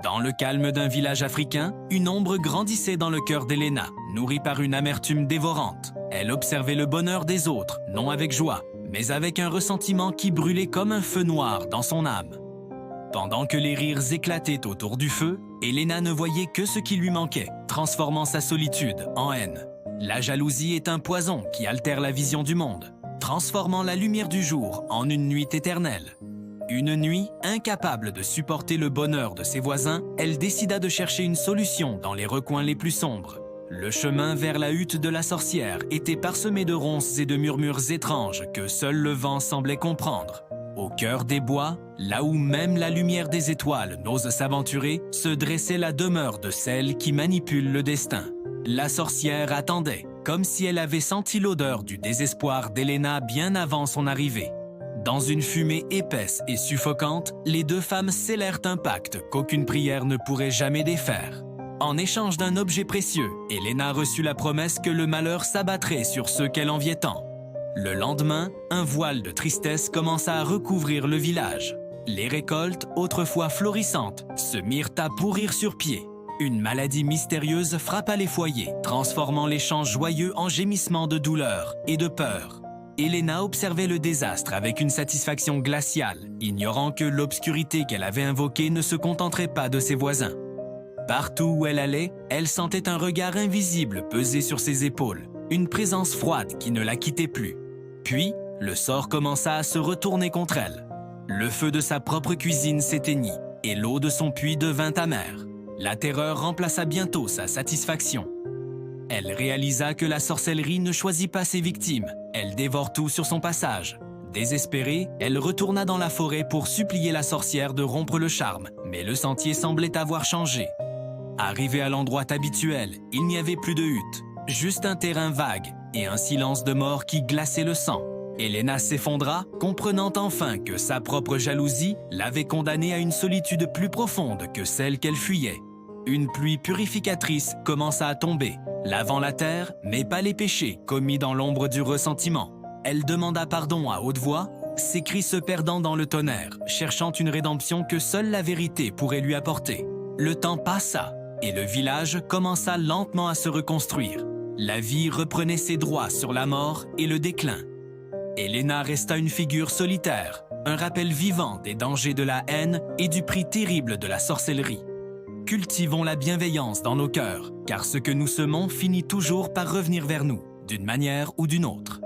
Dans le calme d'un village africain, une ombre grandissait dans le cœur d'Elena, nourrie par une amertume dévorante. Elle observait le bonheur des autres, non avec joie, mais avec un ressentiment qui brûlait comme un feu noir dans son âme. Pendant que les rires éclataient autour du feu, Elena ne voyait que ce qui lui manquait, transformant sa solitude en haine. La jalousie est un poison qui altère la vision du monde, transformant la lumière du jour en une nuit éternelle. Une nuit, incapable de supporter le bonheur de ses voisins, elle décida de chercher une solution dans les recoins les plus sombres. Le chemin vers la hutte de la sorcière était parsemé de ronces et de murmures étranges que seul le vent semblait comprendre. Au cœur des bois, là où même la lumière des étoiles n'ose s'aventurer, se dressait la demeure de celle qui manipule le destin. La sorcière attendait, comme si elle avait senti l'odeur du désespoir d'Elena bien avant son arrivée. Dans une fumée épaisse et suffocante, les deux femmes scellèrent un pacte qu'aucune prière ne pourrait jamais défaire. En échange d'un objet précieux, Elena reçut la promesse que le malheur s'abattrait sur ceux qu'elle enviait tant. Le lendemain, un voile de tristesse commença à recouvrir le village. Les récoltes, autrefois florissantes, se mirent à pourrir sur pied. Une maladie mystérieuse frappa les foyers, transformant les chants joyeux en gémissements de douleur et de peur. Elena observait le désastre avec une satisfaction glaciale, ignorant que l'obscurité qu'elle avait invoquée ne se contenterait pas de ses voisins. Partout où elle allait, elle sentait un regard invisible peser sur ses épaules, une présence froide qui ne la quittait plus. Puis, le sort commença à se retourner contre elle. Le feu de sa propre cuisine s'éteignit et l'eau de son puits devint amère. La terreur remplaça bientôt sa satisfaction. Elle réalisa que la sorcellerie ne choisit pas ses victimes. Elle dévore tout sur son passage. Désespérée, elle retourna dans la forêt pour supplier la sorcière de rompre le charme, mais le sentier semblait avoir changé. Arrivée à l'endroit habituel, il n'y avait plus de hutte, juste un terrain vague et un silence de mort qui glaçait le sang. Elena s'effondra, comprenant enfin que sa propre jalousie l'avait condamnée à une solitude plus profonde que celle qu'elle fuyait. Une pluie purificatrice commença à tomber, lavant la terre, mais pas les péchés commis dans l'ombre du ressentiment. Elle demanda pardon à haute voix, ses cris se perdant dans le tonnerre, cherchant une rédemption que seule la vérité pourrait lui apporter. Le temps passa, et le village commença lentement à se reconstruire. La vie reprenait ses droits sur la mort et le déclin. Elena resta une figure solitaire, un rappel vivant des dangers de la haine et du prix terrible de la sorcellerie. Cultivons la bienveillance dans nos cœurs, car ce que nous semons finit toujours par revenir vers nous, d'une manière ou d'une autre.